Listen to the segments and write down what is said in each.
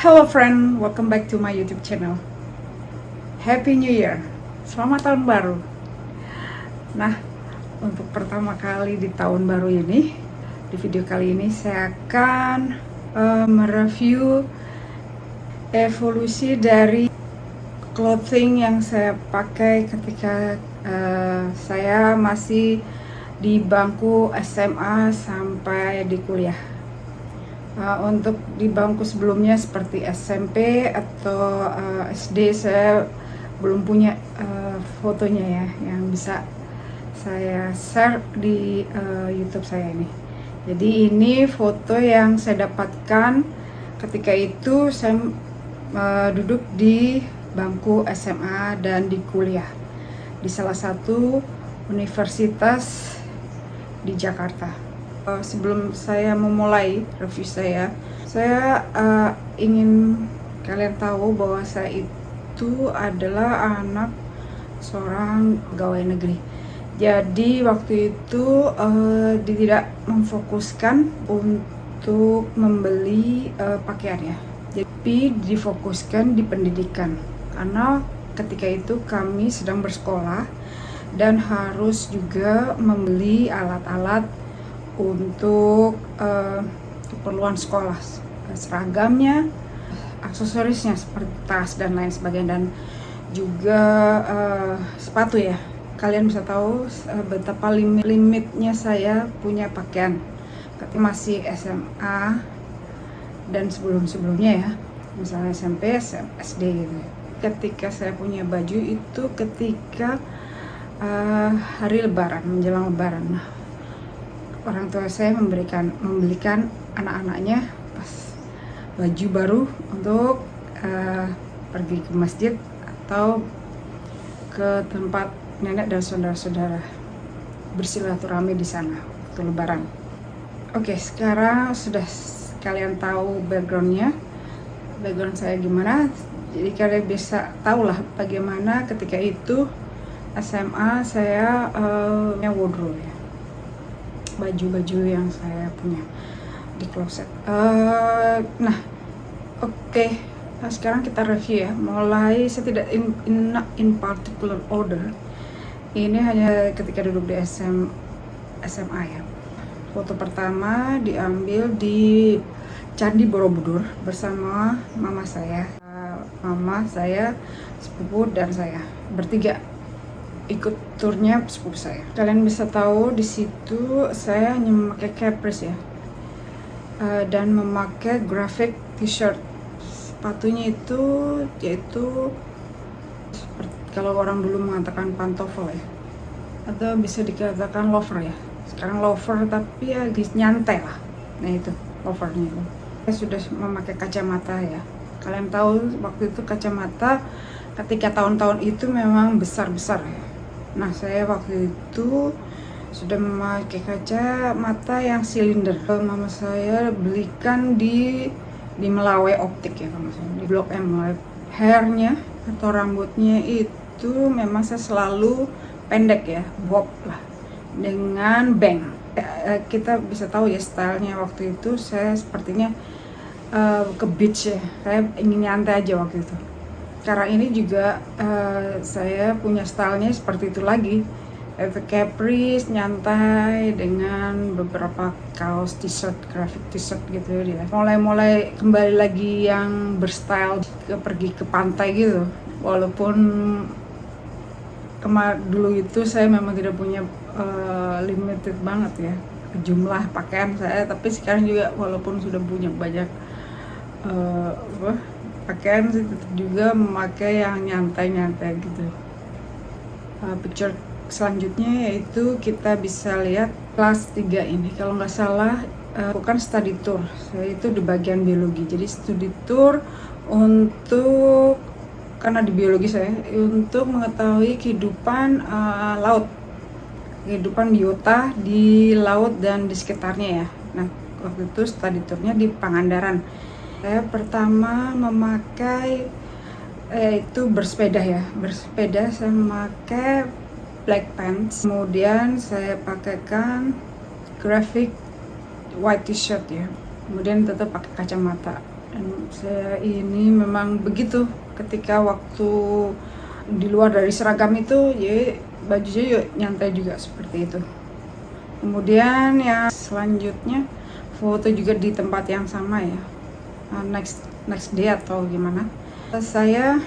Hello friend, welcome back to my YouTube channel. Happy New Year, selamat tahun baru. Nah, untuk pertama kali di tahun baru ini, di video kali ini saya akan mereview evolusi dari clothing yang saya pakai ketika saya masih di bangku SMA sampai di kuliah. Untuk di bangku sebelumnya seperti SMP atau SD saya belum punya fotonya ya yang bisa saya share di YouTube saya ini. Jadi ini foto yang saya dapatkan ketika itu saya duduk di bangku SMA dan di kuliah di salah satu universitas di Jakarta. Sebelum saya memulai review saya ingin kalian tahu bahwa saya itu adalah anak seorang pegawai negeri. Jadi waktu itu tidak memfokuskan untuk membeli pakaian ya, tapi difokuskan di pendidikan karena ketika itu kami sedang bersekolah dan harus juga membeli alat-alat untuk keperluan sekolah, seragamnya, aksesorisnya seperti tas dan lain sebagainya, dan juga sepatu ya. Kalian bisa tahu betapa limitnya saya punya pakaian ketika masih SMA dan sebelumnya ya, misalnya SMP, SD gitu. Ketika saya punya baju itu ketika hari Lebaran, menjelang Lebaran. Orang tua saya membelikan anak-anaknya pas baju baru untuk pergi ke masjid atau ke tempat nenek dan saudara-saudara bersilaturahmi di sana waktu Lebaran. Oke, sekarang sudah kalian tahu background saya gimana. Jadi kalian bisa tahulah bagaimana ketika itu SMA saya punya wardrobe ya, baju-baju yang saya punya di closet. Nah, sekarang kita review ya. Mulai saya tidak in particular order. Ini hanya ketika duduk di SMA ya. Foto pertama diambil di Candi Borobudur bersama mama saya, sepupu dan saya bertiga. Ikut turnya sepupu saya. Kalian bisa tahu di situ saya hanya memakai Caprice ya, dan memakai graphic t-shirt. Sepatunya itu yaitu seperti kalau orang dulu mengatakan pantofel ya, atau bisa dikatakan loafer ya. Sekarang loafer tapi ya nyantai lah. Nah itu loafernya itu. Saya sudah memakai kacamata ya. Kalian tahu waktu itu kacamata ketika tahun-tahun itu memang besar-besar ya. Nah, saya waktu itu sudah memakai kacamata yang silinder. Mama saya belikan di Melawai Optik ya, di Blok M. Hairnya atau rambutnya itu memang saya selalu pendek ya, bob lah, dengan bang. Kita bisa tahu ya stylenya waktu itu saya sepertinya ke beach ya. Saya ingin nyantai aja waktu itu. Sekarang ini juga saya punya stylenya seperti itu lagi, Caprice, nyantai dengan beberapa kaos t-shirt, graphic t-shirt gitu ya. Mulai kembali lagi yang berstyle, pergi ke pantai gitu. Walaupun dulu itu saya memang tidak punya limited banget ya jumlah pakaian saya, tapi sekarang juga walaupun sudah punya banyak pakaian sih tetap juga memakai yang nyantai gitu. Picture selanjutnya yaitu kita bisa lihat kelas 3 ini, kalau nggak salah bukan study tour, saya itu di bagian biologi. Jadi studi tour untuk, karena di biologi saya, untuk mengetahui kehidupan laut, kehidupan biota di laut dan di sekitarnya ya. Nah waktu itu study tournya di Pangandaran. Saya pertama memakai itu bersepeda ya. Bersepeda saya memakai black pants. Kemudian saya pakaikan graphic white t-shirt ya. Kemudian tetap pakai kacamata. Dan saya ini memang begitu ketika waktu di luar dari seragam itu, ya bajunya yuk nyantai juga seperti itu. Kemudian yang selanjutnya foto juga di tempat yang sama ya, next day atau gimana. Saya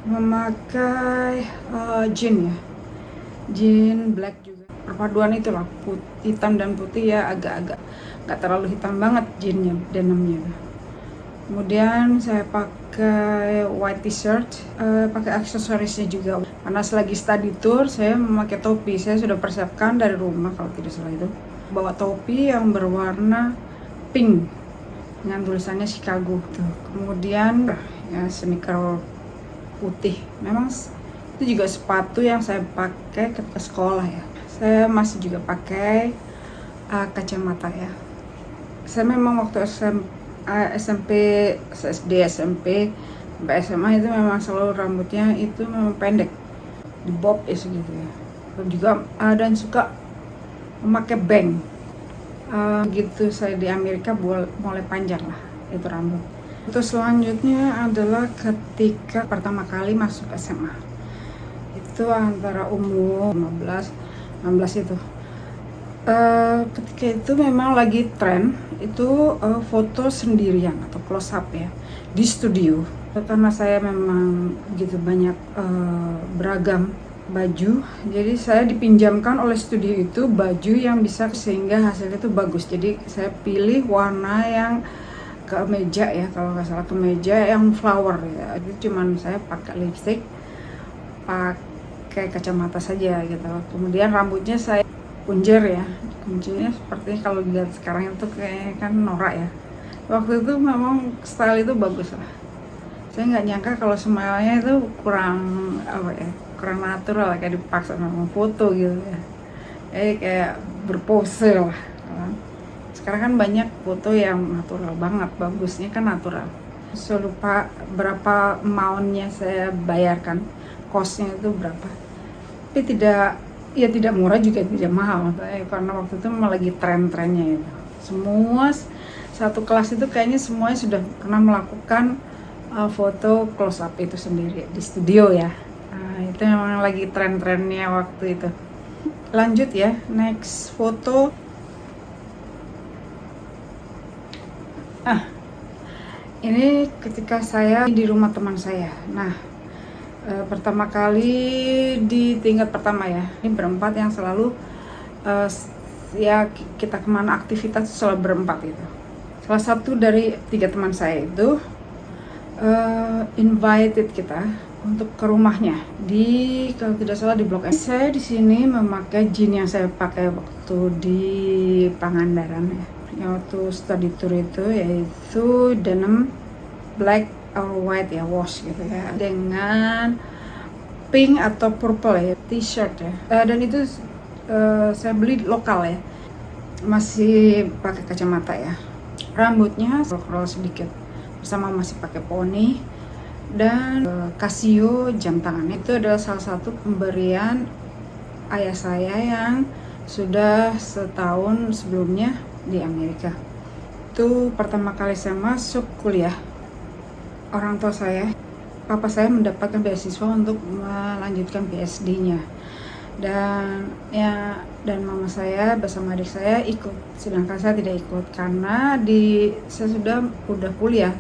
memakai jean ya, jean black juga. Perpaduan itulah hitam dan putih ya, agak-agak nggak terlalu hitam banget jeannya, denimnya. Kemudian saya pakai white t-shirt, pakai aksesorisnya juga. Karena selagi study tour, saya memakai topi. Saya sudah persiapkan dari rumah kalau tidak salah itu. Bawa topi yang berwarna pink dengan tulisannya Chicago. Tuh. Kemudian ya sneaker putih. Memang itu juga sepatu yang saya pakai ketika sekolah ya. Saya masih juga pakai kacamata ya. Saya memang waktu SMP, SD, SMP, sampai SMA itu memang selalu rambutnya itu memang pendek, di bob ya segitu ya. Dan juga dan suka memakai bank. Gitu saya di Amerika mulai panjang lah itu rambut. Itu selanjutnya adalah ketika pertama kali masuk SMA. Itu antara umur 15-16 itu. Ketika itu memang lagi tren itu foto sendirian atau close up ya di studio. Karena saya memang begitu banyak beragam baju, jadi saya dipinjamkan oleh studio itu baju yang bisa sehingga hasilnya itu bagus. Jadi saya pilih warna yang kemeja ya, kalau nggak salah kemeja yang flower ya. Itu cuman saya pakai lipstick, pakai kacamata saja gitu. Kemudian rambutnya saya kunjer ya, kuncinya seperti kalau dilihat sekarang itu kayak kan norak ya. Waktu itu memang style itu bagus lah. Saya nggak nyangka kalau smile-nya itu kurang kurang natural, kayak dipaksa memang foto gitu ya. Kayak berpose lah. Sekarang kan banyak foto yang natural banget, bagusnya kan natural. Saya lupa berapa amount-nya saya bayarkan, cost-nya itu berapa. Tapi tidak murah juga tidak mahal, karena waktu itu memang lagi tren-trennya itu. Semua satu kelas itu kayaknya semuanya sudah pernah melakukan foto close up itu sendiri di studio ya. Itu memang lagi tren-trennya waktu itu. Lanjut ya, next foto. Ini ketika saya di rumah teman saya. Nah, pertama kali di tingkat pertama ya, ini berempat yang selalu ya kita kemana aktivitas selalu berempat itu. Salah satu dari 3 teman saya itu invited kita untuk ke rumahnya di, kalau tidak salah, di Blok M. Saya di sini memakai jeans yang saya pakai waktu di Pangandaran ya. Yang waktu study tour itu yaitu denim black or white ya, wash gitu ya, dengan pink atau purple ya t-shirt ya. Dan itu saya beli lokal ya, masih pakai kacamata ya, rambutnya curl sedikit, bersama masih pakai poni dan Casio jam tangan. Itu adalah salah satu pemberian ayah saya yang sudah setahun sebelumnya di Amerika. Itu pertama kali saya masuk kuliah, orang tua saya, papa saya mendapatkan beasiswa untuk melanjutkan PhD-nya, dan mama saya bersama adik saya ikut, sedangkan saya tidak ikut karena saya udah kuliah.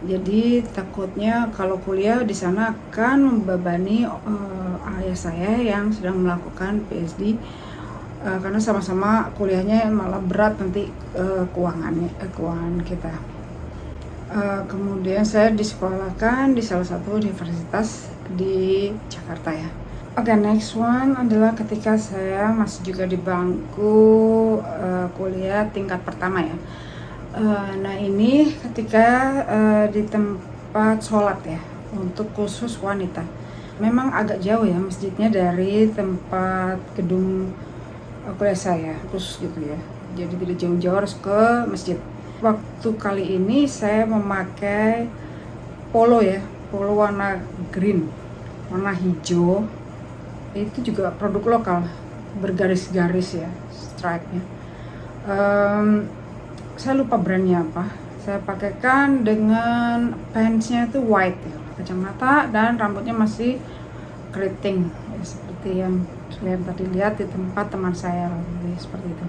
Jadi takutnya kalau kuliah di sana akan membebani ayah saya yang sedang melakukan PhD, karena sama-sama kuliahnya malah berat nanti keuangan kita. Kemudian saya disekolahkan di salah satu universitas di Jakarta ya. Oke, next one adalah ketika saya masih juga di bangku kuliah tingkat pertama ya. Nah ini ketika di tempat sholat ya, untuk khusus wanita. Memang agak jauh ya masjidnya dari tempat gedung kuliah saya, khusus gitu ya. Jadi tidak jauh-jauh harus ke masjid. Waktu kali ini saya memakai polo ya, polo warna green, warna hijau. Itu juga produk lokal, bergaris-garis ya, stripe-nya. Saya lupa brandnya apa. Saya pakaikan dengan pantsnya itu white ya, kacamata, dan rambutnya masih keriting ya, seperti yang kalian tadi lihat di tempat teman saya seperti itu.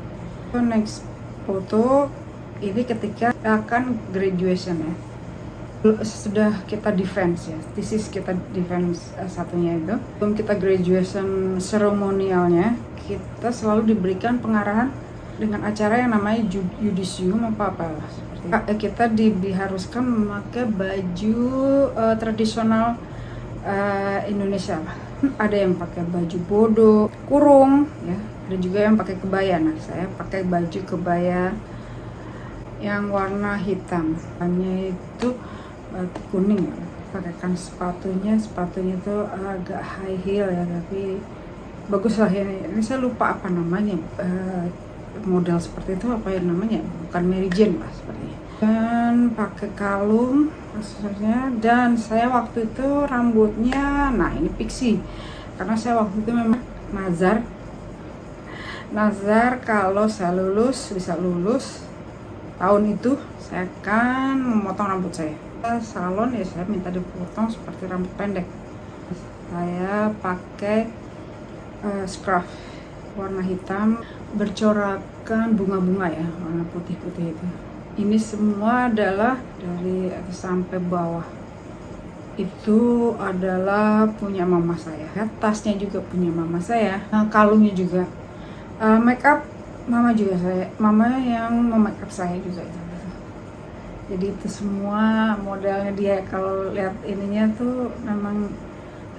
Next foto ini ketika akan graduation ya, sudah kita defense ya, thesis kita defense satunya itu. Sebelum kita graduation seremonialnya, kita selalu diberikan pengarahan dengan acara yang namanya yudisium apa lah seperti itu. Kita diharuskan memakai baju tradisional Indonesia lah. Ada yang pakai baju bodo, kurung ya, ada juga yang pakai kebaya. Nah, saya pakai baju kebaya yang warna hitam, hanya itu kuning ya. Pakaikan sepatunya itu agak high heel ya, tapi bagus lah ini saya lupa apa namanya, model seperti itu apa yang namanya, bukan Mary Jane lah sepertinya. Dan pakai kalung aksesorisnya, dan saya waktu itu rambutnya, nah ini pixie, karena saya waktu itu memang nazar kalau saya bisa lulus tahun itu, saya akan memotong rambut saya. Salon ya, saya minta dipotong seperti rambut pendek. Saya pakai scarf warna hitam bercorakan bunga-bunga ya, warna putih-putih itu. Ini semua adalah dari atas sampai bawah itu adalah punya mama saya. Tasnya juga punya mama saya, kalungnya juga, make up mama juga saya, mama yang make up saya juga. Jadi itu semua modelnya dia. Kalau lihat ininya tuh memang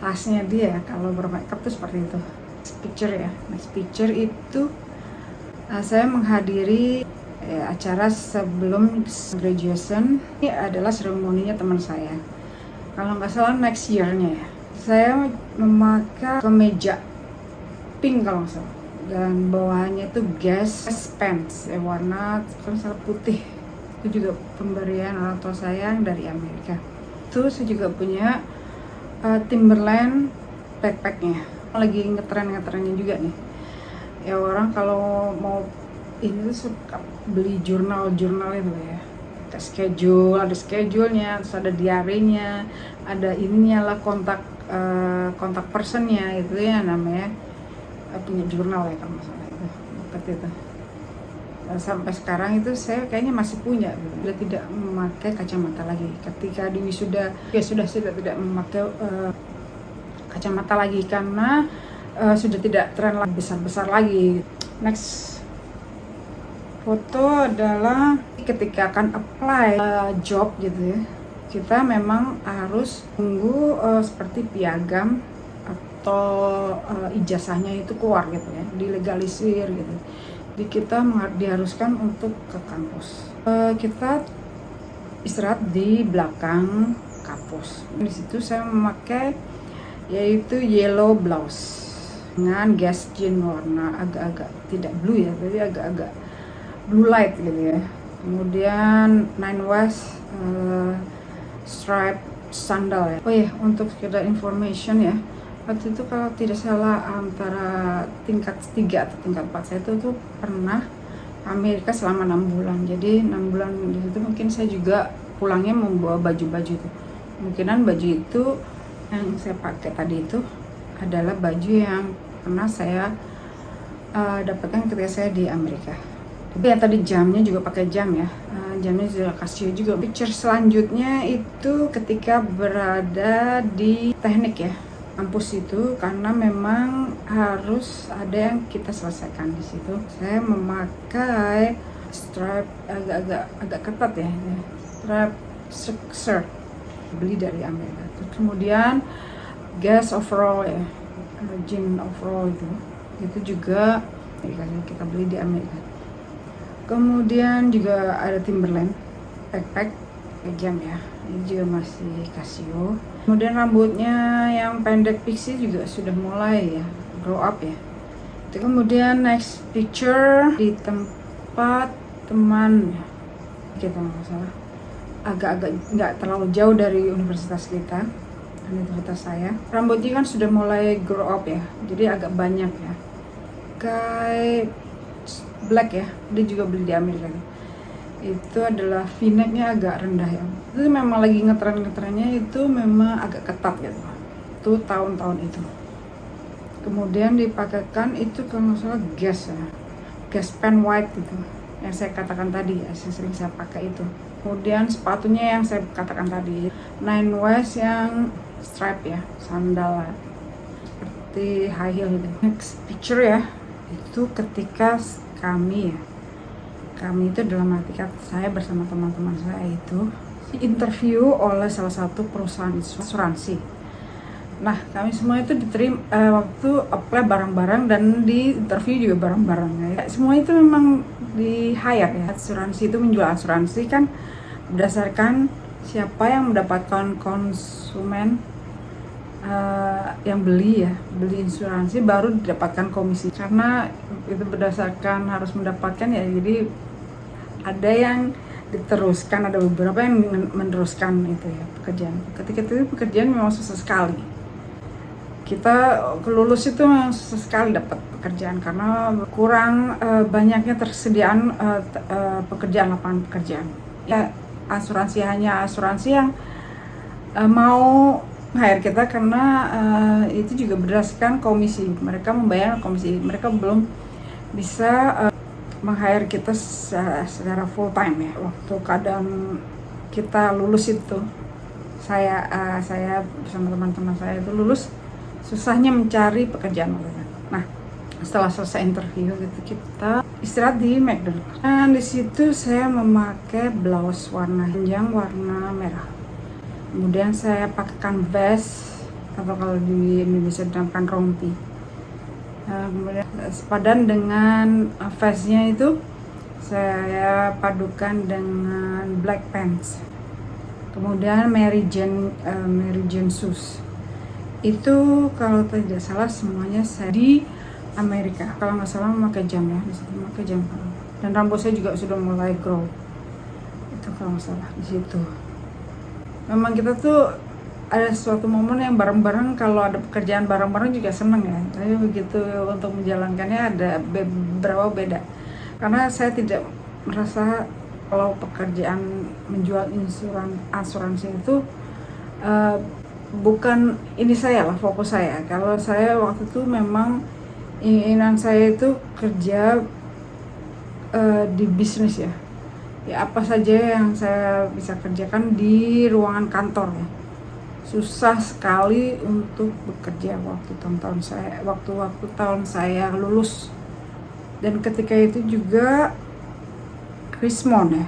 khasnya dia kalau bermakeup tuh seperti itu. Next picture ya, next picture itu saya menghadiri acara sebelum graduation. Ini adalah seremoninya teman saya, kalau nggak salah next year-nya ya. Saya memakai kemeja pink kalau nggak salah, dan bawahannya itu Guess pants warna putih. Itu juga pemberian orang tua saya yang dari Amerika. Itu saya juga punya Timberland backpacknya, lagi ngetren-ngetrennya juga nih ya. Orang kalau mau ini tuh suka beli jurnal itu ya, ada schedule-nya, terus ada diarinya, ada ininya lah, kontak personnya itu ya, namanya punya jurnal ya kalau masalah itu seperti itu. Sampai sekarang itu saya kayaknya masih punya. Sudah tidak memakai kacamata lagi. Ketika di wisuda ya sudah tidak memakai kacamata lagi, karena sudah tidak tren besar-besar lagi. Next foto adalah ketika akan apply job gitu ya, kita memang harus tunggu seperti piagam atau ijazahnya itu keluar gitu ya, dilegalisir gitu. Jadi kita diharuskan untuk ke kampus. Kita istirahat di belakang kampus. Di situ saya memakai yaitu yellow blouse dengan Guess jean warna agak-agak tidak blue ya, tapi agak-agak blue light gitu ya. Kemudian Nine West stripe sandal ya. Oh ya, untuk sekedar information ya, waktu itu kalau tidak salah antara tingkat 3 atau tingkat 4 saya itu pernah Amerika selama 6 bulan. Jadi 6 bulan di situ mungkin saya juga pulangnya membawa baju-baju itu. Kemungkinan baju itu yang saya pakai tadi itu adalah baju yang pernah saya dapatkan ketika saya di Amerika. Tapi ya tadi jamnya juga pakai jam ya, jamnya juga Casio juga. Picture selanjutnya itu ketika berada di teknik ya, kampus itu, karena memang harus ada yang kita selesaikan di situ. Saya memakai strap agak ketat ya, strap shirt beli dari Amerika. Terus kemudian Guess overall ya, jean overall itu juga kita beli di Amerika. Kemudian juga ada Timberland backpack jam ya, ini juga masih Casio. Kemudian rambutnya yang pendek pixie juga sudah mulai ya grow up ya. Itu kemudian next picture di tempat teman kita, nggak salah agak-agak nggak terlalu jauh dari universitas kita, universitas saya. Rambutnya kan sudah mulai grow up ya, jadi agak banyak ya. Kayak black ya, dia juga beli di Amerika. itu adalah v-necknya agak rendah ya. Itu memang lagi ngetren-ngetrennya, itu memang agak ketat gitu. Itu tahun-tahun itu. Kemudian dipakaikan itu kalau nggak salah Guess ya, Guess pen white gitu, yang saya katakan tadi ya, yang sering saya pakai itu. Kemudian sepatunya yang saya katakan tadi, Nine West yang stripe ya, sandal lah, seperti high heel gitu. Next picture ya, itu ketika kami itu dalam arti kata saya bersama teman-teman saya itu interview oleh salah satu perusahaan asuransi. Nah, kami semua itu diterima waktu apply bareng-bareng dan di interview juga bareng-bareng ya. Semua itu memang di hire ya. Asuransi itu menjual asuransi kan berdasarkan siapa yang mendapatkan konsumen yang beli insuransi baru didapatkan komisi. Karena itu berdasarkan harus mendapatkan ya, jadi ada yang diteruskan, ada beberapa yang meneruskan itu ya pekerjaan. Ketika itu pekerjaan memang susah sekali. Kita lulus itu memang susah sekali dapat pekerjaan karena kurang banyaknya tersediaan pekerjaan, lapangan pekerjaan. Ya, hanya asuransi yang mau hire kita karena itu juga berdasarkan komisi. Mereka membayar komisi. Mereka belum bisa meng-hire kita secara full time ya. Waktu keadaan kita lulus itu, saya bersama teman-teman saya itu lulus, susahnya mencari pekerjaan. Nah, setelah selesai interview gitu, kita istirahat di McDonald's. Dan di situ saya memakai blouse warna panjang warna merah. Kemudian saya pakaikan vest atau kalau di Indonesia dinamakan rompi. Kemudian sepadan dengan vestnya itu saya padukan dengan black pants. Kemudian Mary Jane shoes. Itu kalau tidak salah semuanya saya di Amerika. Kalau nggak salah memakai jam ya, di situ memakai jam. Dan rambut saya juga sudah mulai grow. Itu kalau nggak salah di situ. Memang kita tuh ada suatu momen yang bareng-bareng, kalau ada pekerjaan bareng-bareng juga seneng ya. Tapi begitu untuk menjalankannya ada beberapa beda. Karena saya tidak merasa kalau pekerjaan menjual asuransi itu bukan ini saya lah, fokus saya. Kalau saya waktu itu memang keinginan saya itu kerja di bisnis ya. Ya apa saja yang saya bisa kerjakan di ruangan kantor ya. Susah sekali untuk bekerja waktu tahun saya lulus. Dan ketika itu juga Krismon ya.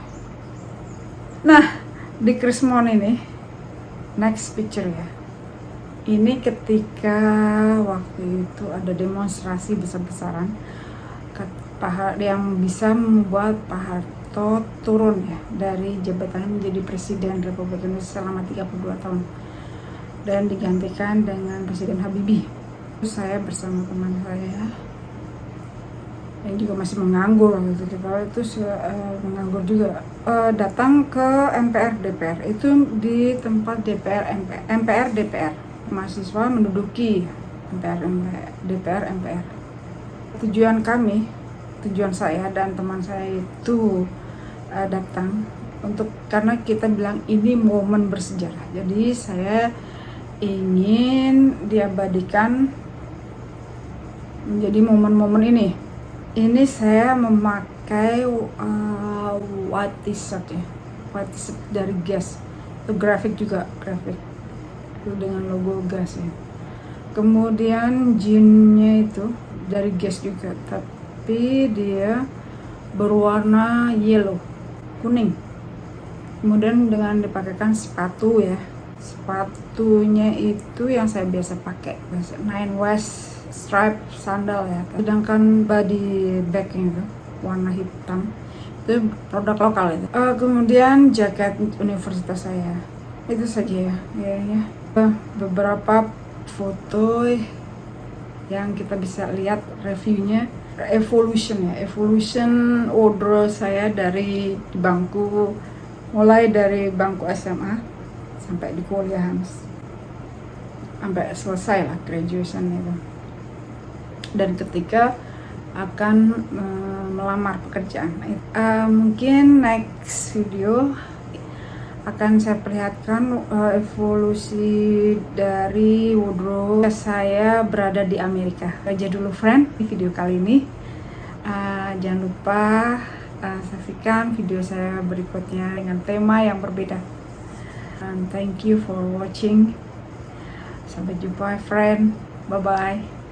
Nah, di Krismon ini next picture ya. Ini ketika waktu itu ada demonstrasi besar-besaran yang bisa membuat Pak Harto turun ya dari jabatannya menjadi Presiden Republik Indonesia selama 32 tahun dan digantikan dengan Presiden Habibie. Saya bersama teman saya yang juga masih menganggur gitu, kita itu menganggur juga, datang ke MPR DPR itu di tempat MPR DPR, mahasiswa menduduki DPR MPR. Tujuan saya dan teman saya itu datang karena kita bilang ini momen bersejarah. Jadi saya ingin diabadikan menjadi momen-momen ini. Ini saya memakai white t-shirt ya, white t-shirt dari Guess. Itu grafik itu dengan logo Guess ya. Kemudian jeansnya itu dari Guess juga, tapi dia berwarna yellow, kuning. Kemudian dengan dipakaikan sepatu ya. Sepatunya itu yang saya biasa pakai, Nine West stripe sandal ya. Sedangkan body bagnya itu warna hitam, itu produk lokal itu. Kemudian jaket universitas saya. Itu saja ya. Beberapa foto yang kita bisa lihat reviewnya, evolution wardrobe saya mulai dari bangku SMA sampai di kuliahan, sampai selesai lah graduation itu. Dan ketika akan melamar pekerjaan. Mungkin next video akan saya perlihatkan evolusi dari wardrobe saya berada di Amerika. Aja dulu friend di video kali ini. Jangan lupa saksikan video saya berikutnya dengan tema yang berbeda. And thank you for watching. Sampai jumpa friend. Bye bye.